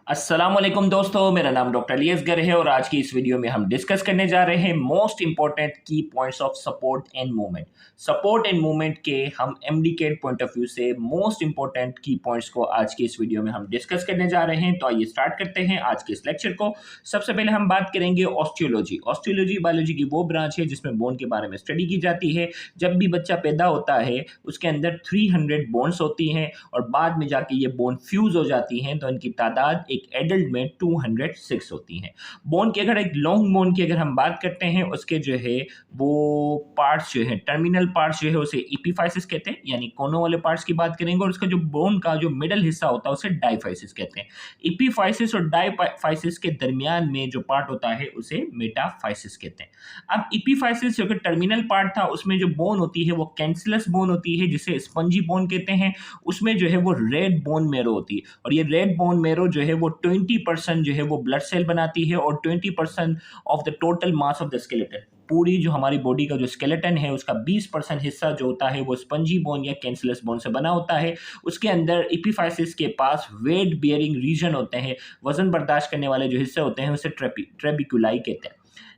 अस्सलामुअलैकुम दोस्तों, मेरा नाम डॉक्टर अलियस गर है और आज की इस वीडियो में हम डिस्कस करने जा रहे हैं मोस्ट इंपॉर्टेंट की points of support and movement. Support and movement के हम एमडी पॉइंट ऑफ व्यू से मोस्ट इंपॉर्टेंट की पॉइंट्स को आज की इस वीडियो में हम डिस्कस करने जा रहे हैं। तो आइए स्टार्ट करते हैं आज के इस लेक्चर को। सबसे पहले हम बात करेंगे ऑस्टियोलॉजी। ऑस्टियोलॉजी बायोलॉजी की वो ब्रांच है जिसमें बोन के बारे में स्टडी की जाती है। जब भी बच्चा पैदा होता है उसके अंदर 300 बोन्स होती हैं और बाद में जाके ये बोन फ्यूज हो जाती हैं, तो इनकी तादाद एक एडल्ट में 206 होती हैं। बोन की अगर एक लॉन्ग बोन की अगर हम बात करते हैं, उसके जो है वो पार्ट्स जो है, टर्मिनल पार्ट्स जो है उसे एपिफाइसिस कहते हैं, यानी कोनों वाले पार्ट्स की बात करेंगे, और उसका जो बोन का जो मिडल हिस्सा होता है उसे डाइफाइसिस कहते हैं। एपिफाइसिस और डाइफाइसिस के दरमियान में जो पार्ट होता है उसे मेटाफाइसिस कहते हैं। अब एपिफाइसिस जो कि टर्मिनल पार्ट था, उसमें जो बोन होती है वो कैंसलस बोन होती है जिसे स्पंजी बोन कहते हैं। उसमें जो है वो रेड बोन मेरो होती है, और ये रेड बोन मेरो जो है वो 20% जो है वो ब्लड सेल बनाती है और 20% of the total mass of the skeleton. पूरी जो हमारी बॉडी का जो स्केलेटन है उसका 20% हिस्सा जो होता है वो स्पंजी बोन या कैंसलस बोन से बना होता है। उसके अंदर एपिफाइसिस के पास वेट बियरिंग रीजन होते हैं, वजन बर्दाश्त करने वाले जो हिस्से होते हैं उसे ट्रेबिकुलाई कहते हैं।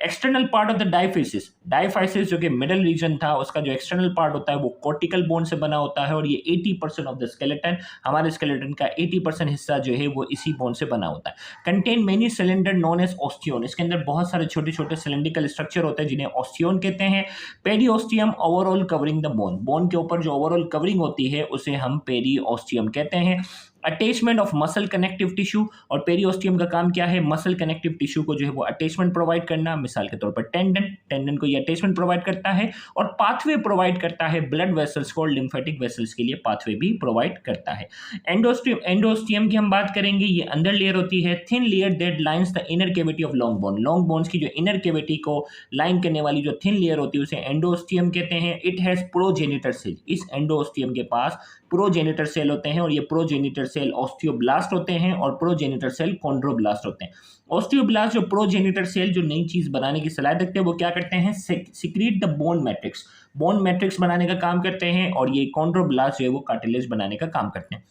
External part of the diaphysis, diaphysis जो कि मिडल रीजन था, उसका जो एक्सटर्नल पार्ट होता है वो कॉर्टिकल बोन से बना होता है, और ये 80% ऑफ द स्केलेटन, हमारे स्केलेटन का 80% हिस्सा जो है वो इसी बोन से बना होता है। Contain many cylinder known as osteon, इसके अंदर बहुत सारे छोटे छोटे सिलेंड्रिकल स्ट्रक्चर होते हैं जिन्हें ऑस्टियोन कहते हैं। Periosteum overall covering the bone, bone के ऊपर जो ओवरऑल कवरिंग होती है उसे हम पेरियोस्टियम कहते हैं। Attachment of muscle connective tissue, और पेरियोस्टियम का काम क्या है, मसल कनेक्टिव टिश्यू को जो है वो अटैचमेंट प्रोवाइड करना। मिसाल के तौर पर टेंडन को ये अटैचमेंट प्रोवाइड करता है, और पाथवे प्रोवाइड करता है ब्लड वेसल्स को, और लिम्फेटिक वेसल्स के लिए पाथवे भी प्रोवाइड करता है। एंडोस्टियम की हम बात करेंगे, ये अंदर लेयर होती है, thin layer that lines the inner cavity of long bone, long bones की जो इनर कैविटी को लाइन करने वाली जो थिन लेयर होती है उसे एंडोस्टियम कहते हैं। इट हैज प्रोजेनिटर सेल, इस एंडोस्टियम के पास प्रोजेनिटर सेल होते हैं, और ये प्रोजेनिटर सेल ऑस्टियोब्लास्ट होते हैं और प्रोजेनिटर सेल कॉन्ड्रोब्लास्ट होते हैं। ऑस्टियोब्लास्ट जो प्रोजेनिटर सेल जो नई चीज बनाने की सलाहियत रखते हैं वो क्या करते हैं, secrete the bone matrix, bone matrix बनाने का काम करते हैं, और ये कॉन्ड्रोब्लास्ट जो है वो कार्टिलेज बनाने का काम करते हैं।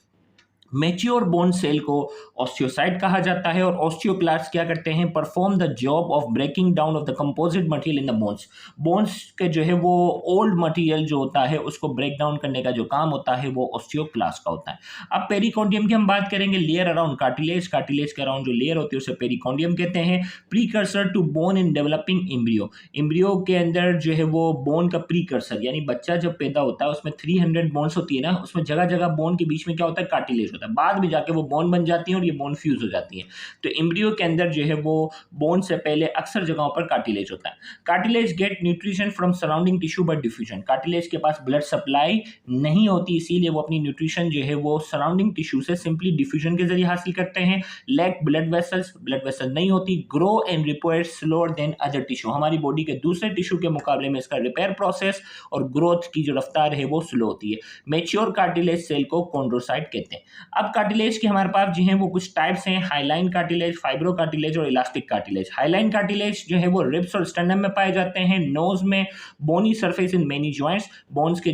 मैच्योर बोन सेल को ऑस्टियोसाइट कहा जाता है, और ऑस्टियोक्लास्ट क्या करते हैं, perform the job of breaking down of the composite material in the bones, bones के जो है वो ओल्ड मटेरियल जो होता है उसको ब्रेक डाउन करने का जो काम होता है वो ऑस्टियोक्लास्ट का होता है। अब पेरिकॉन्डियम की हम बात करेंगे, लेयर अराउंड कार्टिलेज, कार्टिलेज के अराउंड जो लेयर होती है उसे पेरिकॉन्डियम कहते हैं। Precursor to bone in developing embryo, embryo के अंदर जो है वो बोन का प्रीकर्सर, यानी बच्चा जब पैदा होता है उसमें 300 बोन्स होती है ना, उसमें जगह जगह बोन के बीच में क्या होता है, कार्टिलेज, बाद में जाके वो बोन बन जाती है और ये बोन फ्यूज हो जाती है। तो एम्ब्रियो के अंदर जो है वो बोन से पहले अक्सर जगहों पर कार्टिलेज होता है। Cartilage get nutrition from surrounding tissue by diffusion, cartilage के पास ब्लड सप्लाई नहीं होती, इसीलिए वो अपनी न्यूट्रिशन जो है वो सराउंडिंग टिश्यू से सिंपली डिफ्यूजन के जरिए हासिल करते हैं। Lack blood vessels, blood vessel नहीं होती। Grow and repair slower than other tissue, हमारी बॉडी के दूसरे टिश्यू के मुकाबले में इसका रिपेयर प्रोसेस और ग्रोथ की जो रफ्तार है वो स्लो होती है। मैच्योर कार्टिलेज सेल को कॉन्ड्रोसाइट कहते हैं। अब कार्टिलेज के हमारे पास जो है वो कुछ टाइप्स हैं, हाईलाइन कार्टिलेज, फाइब्रो कार्टिलेज और इलास्टिक कार्टिलेज। हाईलाइन कार्टिलेज जो है वो रिब्स और स्टर्नम में पाए जाते हैं। नोज में bony surface in many joints, bones के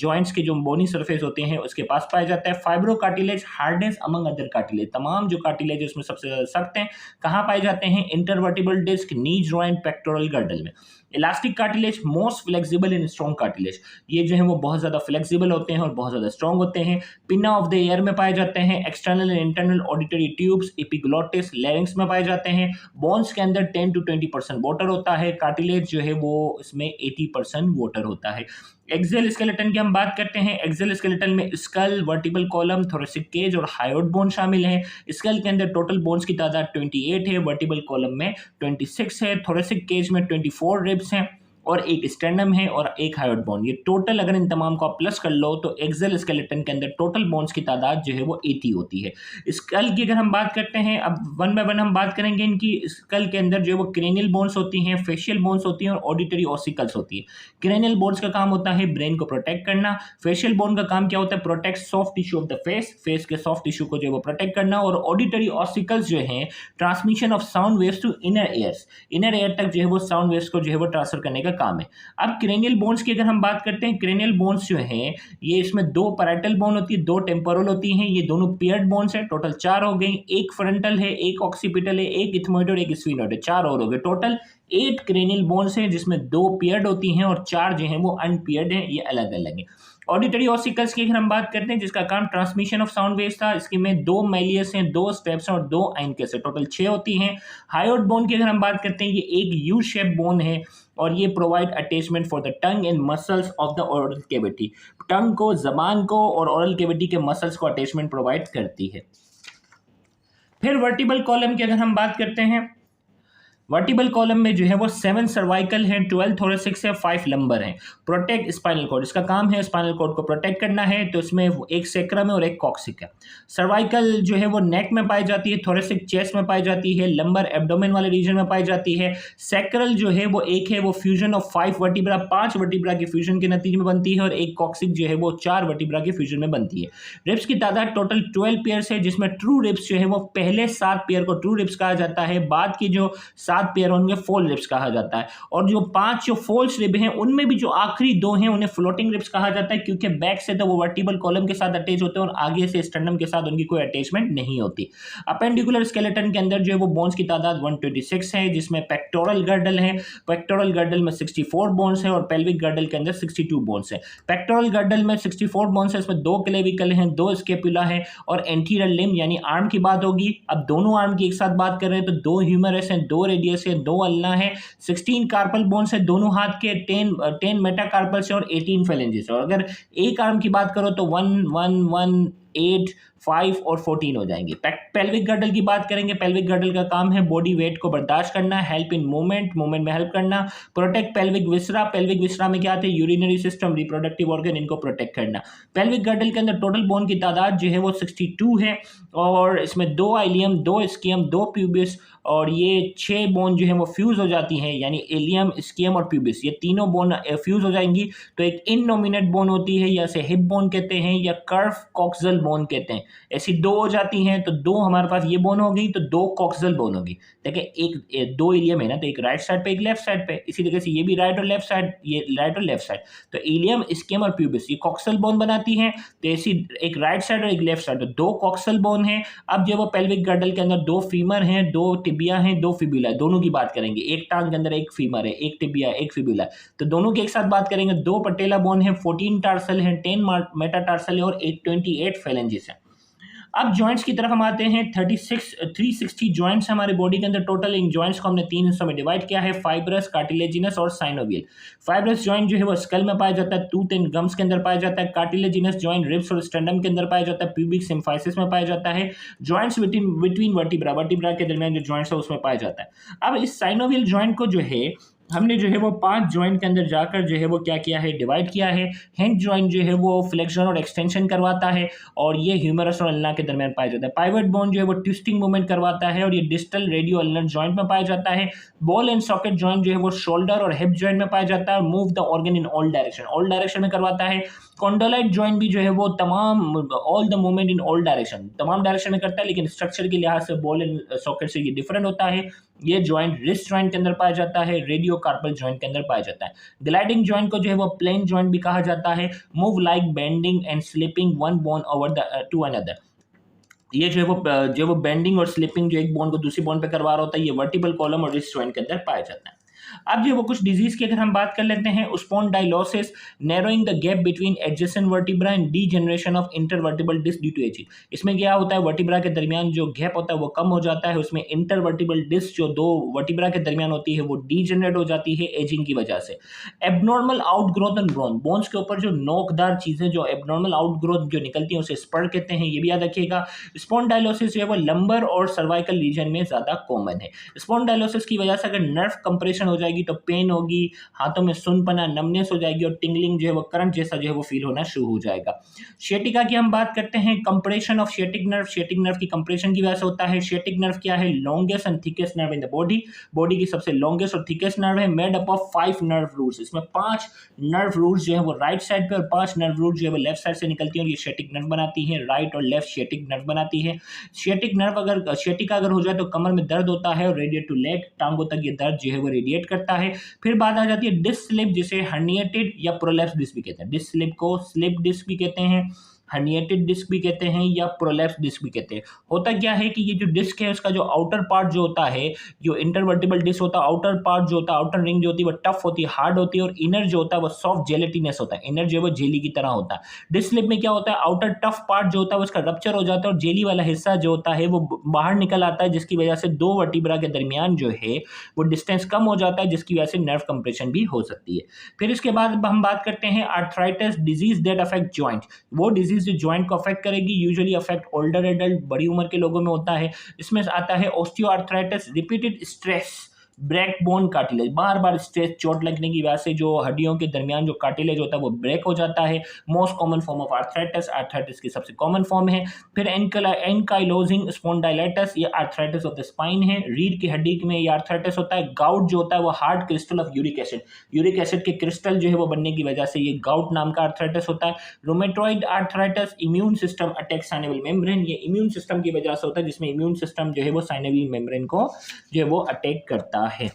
जॉइंट्स के जो बोनी सरफेस होते हैं उसके पास पाया जाता है। Fibro cartilage hardest among other cartilage, तमाम जो कार्टिलेज है उसमें सबसे ज्यादा सख्त हैं। कहाँ पाए जाते हैं, intervertebral disc, knee joint, pectoral girdle में। Elastic cartilage most flexible and strong cartilage, ये जो है वो बहुत ज्यादा फ्लेक्सिबल होते हैं और बहुत ज्यादा स्ट्रॉन्ग होते हैं। पिना ऑफ द ईयर में पाए जाते हैं। External and internal auditory tubes, epiglottis, larynx में पाए जाते हैं। बोन्स के अंदर 10 to 20% वाटर होता है। कार्टिलेज जो है वो इसमें 80% वाटर होता है। एक्सेल स्केलेटन की हम बात करते हैं। एक्सेल स्केलेटन में skull, vertebral column, thoracic cage और हायोइड बोन शामिल हैं। स्कल के अंदर टोटल बोन्स की तादाद 28 है, वर्टिबल कॉलम में 26 है, थोरेसिक केज में 24 रिब्स हैं, और एक स्टर्नम है और एक हायोइड बोन। ये टोटल अगर इन तमाम को आप प्लस कर लो तो एक्सेल स्केलेटन के अंदर टोटल बोन्स की तादाद जो है वो 80 होती है। स्कल की अगर हम बात करते हैं, अब वन बाय वन हम बात करेंगे इनकी। स्कल के अंदर जो है वो क्रेनियल बोन्स होती हैं, फेशियल बोन्स होती हैं और ऑडिटरी ऑसिकल्स होती है। क्रेनियल बोन्स का काम होता है ब्रेन को प्रोटेक्ट करना। फेशियल बोन का काम क्या होता है, protect soft tissue of the face, face के सॉफ्ट टिश्यू को जो है वो प्रोटेक्ट करना। और ऑडिटरी ऑसिकल्स जो है transmission of sound waves to inner ears, inner ear तक जो है वो साउंड वेव्स को जो है वो ट्रांसफर करने का का काम है। अब क्रेनियल बोन्स की अगर हम बात करते हैं, क्रेनियल बोन्स जो है ये इसमें 2 पैराइटल बोन होती है, 2 टेम्पोरल होती हैं, ये दोनों पेयर्ड बोन्स है, टोटल 4 हो गई। एक फ्रंटल है, एक ऑक्सीपिटल है, एक इथमोइड और एक स्फीनोइड है, 4 और हो गए। टोटल 8 क्रेनियल बोन्स हैं जिसमें 2 पेयर्ड होती हैं और 4 जो हैं वो अनपेयर्ड हैं, ये अलग अलग हैं। ऑडिटरी ऑसिकल्स की अगर हम बात करते हैं जिसका काम ट्रांसमिशन ऑफ साउंड वेव्स था, इसके में 2 मैलियस हैं, 2 स्टेप्स और 2 आइनकस है, टोटल 6 होती हैं। हायोइड बोन की अगर हम बात करते हैं, ये एक यू शेप बोन है और ये provide attachment for the tongue and muscles of the oral cavity, tongue को, जबान को और ओरल कैविटी के मसल्स को अटैचमेंट प्रोवाइड करती है। फिर वर्टिबल कॉलम की अगर हम बात करते हैं, वर्टिबल कॉलम में जो है वो 7 सर्वाइकल है, 12 थोरेसिक्स है, 5 लंबर है। प्रोटेक्ट स्पाइनल कॉर्ड, इसका काम है स्पाइनल कॉर्ड को प्रोटेक्ट करना है, तो इसमें एक सेक्रम है और एक कॉक्सिक है। सर्वाइकल जो है वो नेक में पाई जाती है, थोरेसिक चेस्ट में पाई जाती है, लंबर एब्डोमेन वाले रीजन में पाई जाती है। सैक्रल जो है वो एक है वो फ्यूजन ऑफ 5 वर्टिब्रा, 5 वर्टिब्रा के फ्यूजन के नतीजे में बनती है, और एक कॉक्सिक जो है वो 4 वर्टिब्रा के फ्यूजन में बनती है। रिब्स की तादाद टोटल 12 पेयर्स है, जिसमें ट्रू रिब्स जो है वो पहले 7 पेयर को ट्रू रिब्स कहा जाता है, बाद की जो 7 पेयर होंगे फॉल रिब्स कहा जाता है, और जो 5 जो फॉल्स रिब हैं उनमें भी जो आखिरी 2 हैं उन्हें फ्लोटिंग रिब्स कहा जाता है, क्योंकि बैक से तो वो वर्टिबल कॉलम के साथ अटैच होते हैं और आगे से स्टर्नम के साथ उनकी कोई अटैचमेंट नहीं होती। अपेंडिकुलर स्केलेटन के अंदर जो है वो बोन्स की तादाद 126 है, जिसमें पेक्टोरल गर्डल है, पेक्टोरल गर्डल में 64 बोन्स है और पेल्विक गर्डल के अंदर 62 बोन्स है। पेक्टोरल गर्डल में 64 बोन्स है, इसमें 2 क्लेविकल हैं, 2 स्केपुला है और एंटीरियर लिम्ब यानी आर्म की बात होगी। अब दोनों आर्म की एक साथ बात कर रहे हैं तो 2 ह्यूमरस हैं, 2 रेडियस है, 2 अल्ना है, 16 कार्पल बोन्स है दोनों हाथ के, 10 मेटाकार्पल्स है और 18 फेलेंजेस है। और अगर एक आर्म की बात करो तो 1 1 1 8 5 और 14 हो जाएंगे। पेल्विक गर्डल की बात करेंगे, पेल्विक गर्डल का काम है बॉडी वेट को बर्दाश्त करना, हेल्प इन मूवमेंट, मूवमेंट में हेल्प करना, प्रोटेक्ट पेल्विक विसरा, पेल्विक विसरा में क्या आते हैं, यूरिनरी सिस्टम, रिप्रोडक्टिव ऑर्गन, इनको प्रोटेक्ट करना। पेल्विक गर्डल के अंदर टोटल बोन की तादाद जो है वो 62 है, और इसमें 2 आइलियम, 2 स्कियम, 2 प्यूबिस, और ये 6 बोन जो है वो फ्यूज हो जाती हैं, यानी एलियम, स्कियम और प्यूबिस, ये तीनों बोन फ्यूज हो जाएंगी तो एक इननोमिनेट बोन होती है, या से हिप बोन कहते हैं या कर्व कॉक्सल बोन कहते हैं। ऐसी 2 हो जाती हैं तो 2 हमारे पास ये बोन हो गई तो 2 कॉक्सल बोन होगी। देखिए एक 2 एलियम है ना, तो एक राइट साइड पे एक लेफ्ट साइड पे, इसी तरीके से ये भी राइट और लेफ्ट साइड, ये राइट और लेफ्ट साइड, तो एलियम, स्कियम और प्यूबिस ये कॉक्सल बोन बनाती हैं। तो ऐसी एक राइट साइड और एक लेफ्ट साइड, तो 2 कॉक्सल बोन है। अब जो वो पेल्विक गर्डल के अंदर 2 फीमर हैं, 2 टिबिया हैं, 2 फिबुला, दोनों की बात करेंगे। एक टांग के अंदर एक फीमर है, एक टिबिया, एक फिबुला, तो दोनों की एक साथ बात करेंगे। 2 पटेला बोन है, 14 टार्सल है, 10 मेटाटार्सल है और 28 फेलेंजेस है। अब जॉइंट्स की तरफ हम आते हैं। 360 जॉइंट्स हमारे बॉडी के अंदर टोटल। इन जॉइंट्स को हमने 3 हिस्सों में डिवाइड किया है, फाइब्रस, कार्टिलेजिनस और साइनोवियल। फाइब्रस जॉइंट जो है वो स्कल में पाया जाता है, टूथ एंड गम्स के अंदर पाया जाता है। कार्टिलेजिनस जॉइंट रिब्स और स्टेंडम के अंदर पाया जाता है, प्यूबिक सिम्फाइसिस में पाया जाता है। जॉइंट्स बिटवीन वर्टिब्रा के दरमियान जो जॉइंट्स है उसमें पाया जाता है। अब इस साइनोवियल जॉइंट को जो है हमने जो है वो 5 जॉइंट के अंदर जाकर जो है वो क्या किया है, डिवाइड किया है। हिंज जॉइंट जो है वो फ्लेक्शन और एक्सटेंशन करवाता है और ये ह्यूमरस और अल्ना के दरमियान पाया जाता है। पाइवट बोन जो है वो ट्विस्टिंग मूवमेंट करवाता है और ये डिस्टल रेडियो अल्नर जॉइंट में पाया जाता है। बॉल एंड सॉकेट जॉइंट जो है वो शोल्डर और हिप जॉइंट में पाया जाता है। Move the organ in all direction में करवाता है। कॉन्डोलाइट जॉइंट भी जो है वो तमाम all the movement in all direction, तमाम डायरेक्शन में करता है, लेकिन स्ट्रक्चर के लिहाज से बॉल एंड सॉकेट से ये डिफरेंट होता है। ये जॉइंट रिस्ट जॉइंट के अंदर पाया जाता है, रेडियो कार्पल जॉइंट के अंदर पाया जाता है। ग्लाइडिंग जॉइंट को जो है वो प्लेन जॉइंट भी कहा जाता है। Move like bending and slipping one bone over the to another. ये जो वो बेंडिंग और स्लिपिंग जो एक बोन को दूसरी बोन पे करवा रहा होता है, ये वर्टिबल कॉलम और रिस्ट जॉइंट के अंदर पाया जाता है। अब जो वो कुछ डिजीज की अगर हम बात कर लेते हैं, spondylosis, narrowing the gap between adjacent vertebra and degeneration of intervertebral disc due to ageing. इसमें क्या होता है, वर्टिब्रा के दरमियान जो गैप होता है वो कम हो जाता है, उसमें इंटरवर्टिबल डिस्क जो 2 वर्टिब्रा के दरमियान होती है वो डीजनरेट हो जाती है एजिंग की वजह से। Abnormal outgrowth and bone, bones के ऊपर जो नोकदार चीजें जो एबनॉर्मल आउटग्रोथ जो निकलती हैं उसे स्पर कहते हैं, ये भी याद रखिएगा। स्पॉन्डाइलोसिस जो है वो लंबर और सर्वाइकल रीजन में ज्यादा कॉमन है। स्पॉन्डाइलोसिस की वजह से अगर नर्व कंप्रेशन हो जाएगी तो पेन होगी, हाथों में सुनपना, नमनेस हो जाएगी और टिंगलिंग जो है वो करंट जैसा जो है वो फील होना शुरू हो जाएगा। शेटिका की हम बात करते हैं, कंप्रेशन ऑफ शेटिक नर्व की कंप्रेशन की वजह से होता है। शेटिक नर्व क्या है, longest and thickest nerve in the body की सबसे लॉन्गेस्ट और थिकेस्ट नर्व है, made up of 5 nerve roots. इसमें 5 नर्व रूट्स जो है वो राइट साइड पे और 5 नर्व रूट जो है वो लेफ्ट साइड से निकलती हैं और ये शेटिक नर्व बनाती है। राइट और लेफ्ट शेटिक नर्व बनाती है। शेटिका अगर हो जाए तो कमर में दर्द होता है और रेडिएट टू लेग, टांगों तक ये दर्द जो है वो रेडिएट क्रिएट करता है। फिर बात आ जाती है डिस्क स्लिप, जिसे हर्निएटेड या प्रोलैप्स डिस्क भी कहते हैं। डिस्क स्लिप को स्लिप डिस्क भी कहते हैं, हर्निएटेड डिस्क भी कहते हैं या प्रोलैप्स डिस्क भी कहते हैं। होता क्या है कि ये जो डिस्क है उसका जो आउटर पार्ट जो होता है, जो इंटरवर्टिबल डिस्क होता है, आउटर पार्ट जो होता है, आउटर रिंग जो होती है वो टफ होती है, हार्ड होती है, और इनर जो होता है वो सॉफ्ट जेलेटिनस होता है। इनर जो है वो जेली की तरह होता है। डिस्क स्लिप में क्या होता है, आउटर टफ पार्ट जो होता है वो उसका रप्चर हो जाता है और जेली वाला हिस्सा जो होता है वो बाहर निकल आता है, जिसकी वजह से दो वर्टिब्रा के दरमियान जो है वो डिस्टेंस कम हो जाता है, जिसकी वजह से नर्व कंप्रेशन भी हो सकती है। फिर इसके बाद हम बात करते हैं arthritis disease that affect joint. वो डिजीज जो जॉइंट को अफेक्ट करेगी, यूजुअली अफेक्ट ओल्डर एडल्ट, बड़ी उम्र के लोगों में होता है। इसमें आता है osteoarthritis, repeated stress, break bone cartilage, बार बार स्ट्रेस चोट लगने की वजह से जो हड्डियों के दरमियान जो कार्टिलेज होता है वो ब्रेक हो जाता है। Most common form of arthritis, arthritis की सबसे कॉमन फॉर्म है। फिर एनकाइलोजिंग स्पॉन्डाइलाइटिस, ये आर्थराइटिस ऑफ द स्पाइन है। रीढ़ की हड्डी में ये आर्थराइटिस होता है। गाउट जो होता है वो hard crystal of uric acid, uric acid के क्रिस्टल जो है वो बनने की वजह से ये गाउट नाम का आर्थराइटिस होता है। Rheumatoid arthritis, immune system attack synovial membrane, ये इम्यून सिस्टम की वजह से होता है, जिसमें इम्यून सिस्टम जो है वो साइनोवियल मेम्ब्रेन को जो है वो अटैक करता है।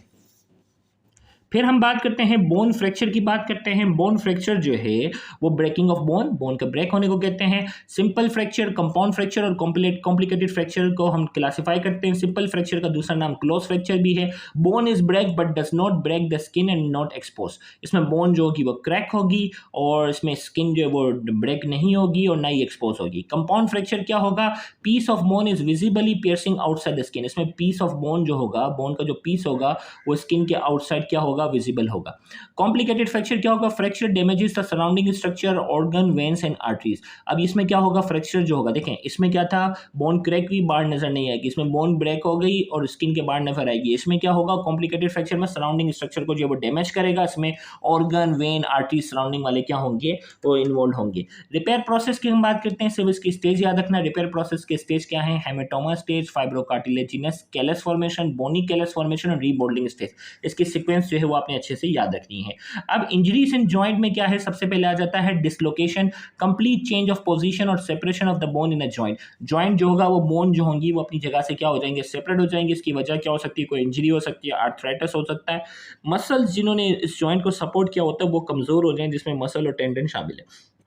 फिर हम बात करते हैं बोन फ्रैक्चर की बात करते हैं। बोन फ्रैक्चर जो है वो ब्रेकिंग ऑफ बोन, बोन का ब्रेक होने को कहते हैं। सिंपल फ्रैक्चर, कंपाउंड फ्रैक्चर और कॉम्प्लिकेटेड फ्रैक्चर को हम क्लासिफाई करते हैं। सिंपल फ्रैक्चर का दूसरा नाम क्लोज फ्रैक्चर भी है। Bone is break but does not break the skin and not expose. इसमें बोन जो होगी वो क्रैक होगी और इसमें स्किन जो है वो ब्रेक नहीं होगी और ना ही एक्सपोज होगी। कंपाउंड फ्रैक्चर क्या होगा, piece of bone is visibly piercing outside the skin. इसमें पीस ऑफ बोन जो होगा, बोन का जो पीस होगा वो स्किन के आउटसाइड क्या होगा, विजिबल होगा। कॉम्प्लिकेटेड फ्रैक्चर क्या होगा, fracture damages the surrounding structure, organ, veins and arteries. अब इसमें क्या होगा, फ्रैक्चर जो होगा, देखें इसमें क्या था, बोन क्रैक हुई, बाहर नजर नहीं आएगी। इसमें बोन ब्रेक हो गई और स्किन के बाहर नजर आएगी। इसमें क्या होगा, कॉम्प्लिकेटेड फ्रैक्चर में सराउंडिंग स्ट्रक्चर को जो वो डैमेज करेगा। इसमें ऑर्गन, वेन, आर्टरी सराउंडिंग वाले क्या होंगे, वो इन्वॉल्व होंगे। रिपेयर प्रोसेस की हम बात करते हैं, सिर्फ इसकी स्टेज याद रखना। रिपेयर प्रोसेस के स्टेज क्या है, हेमेटोमा स्टेज, फाइब्रोकार्टिलेजिनस कैलस फॉर्मेशन, बोनी कैलस फॉर्मेशन और रीमॉडलिंग स्टेज। इसकी सीक्वेंस जो है वो आपने अच्छे से याद रखनी है। अब इंजरीज इन जॉइंट में क्या है, सबसे पहले आ जाता है dislocation, complete change of position और separation of the bone in a joint. Joint जो होगा वो बोन जो होंगी वो अपनी जगह से क्या हो जाएंगे, सेपरेट हो जाएंगे। इसकी वजह क्या हो सकती है, कोई इंजरी हो सकती है, आर्थराइटिस हो सकता है। मसल्स जिन्होंने इस जॉइंट को सपोर्ट किया होता है वो कमजोर हो जाएं, जिसमें मसल और टेंडन शामिल है।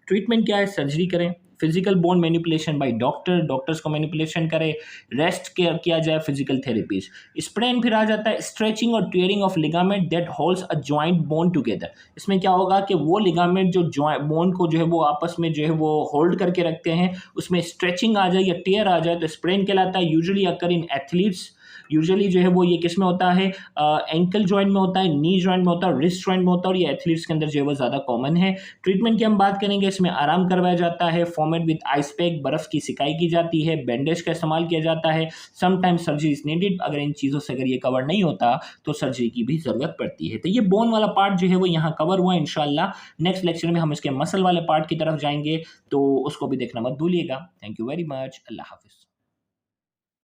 ट्रीटमेंट क्या है, सर्जरी करें। Physical bone manipulation by doctor, doctors को मैनिपुलेशन करे। रेस्ट किया जाए, फिजिकल थेरेपीज। स्प्रेन फिर आ जाता है स्ट्रेचिंग और tearing of ligament that holds a joint bone together. इसमें क्या होगा कि वो लिगामेंट जो जॉइंट बोन को जो है वो आपस में जो है वो होल्ड करके रखते हैं, उसमें स्ट्रेचिंग आ जाए या टियर आ जाए तो स्प्रेन कहलाता है। यूजुअली अकर इन एथलीट्स, यूजुअली जो है वो ये किस में होता है, एंकल जॉइंट में होता है, नी जॉइंट में होता है, रिस्ट जॉइंट में होता है और ये एथलीट्स के अंदर जो है वो ज़्यादा कॉमन है। ट्रीटमेंट की हम बात करेंगे, इसमें आराम करवाया जाता है, फॉर्मेट विद आइस पैक, बर्फ़ की सिकाई की जाती है, बैंडेज का इस्तेमाल किया जाता है। समटाइम्स सर्जरी इज नीडेड, अगर इन चीज़ों से अगर ये कवर नहीं होता तो सर्जरी की भी ज़रूरत पड़ती है। तो ये बोन वाला पार्ट जो है वो यहाँ कवर हुआ। इंशाल्लाह नेक्स्ट लेक्चर में हम इसके मसल वाले पार्ट की तरफ जाएंगे, तो उसको भी देखना मत भूलिएगा। थैंक यू वेरी मच, अल्लाह हाफिज़।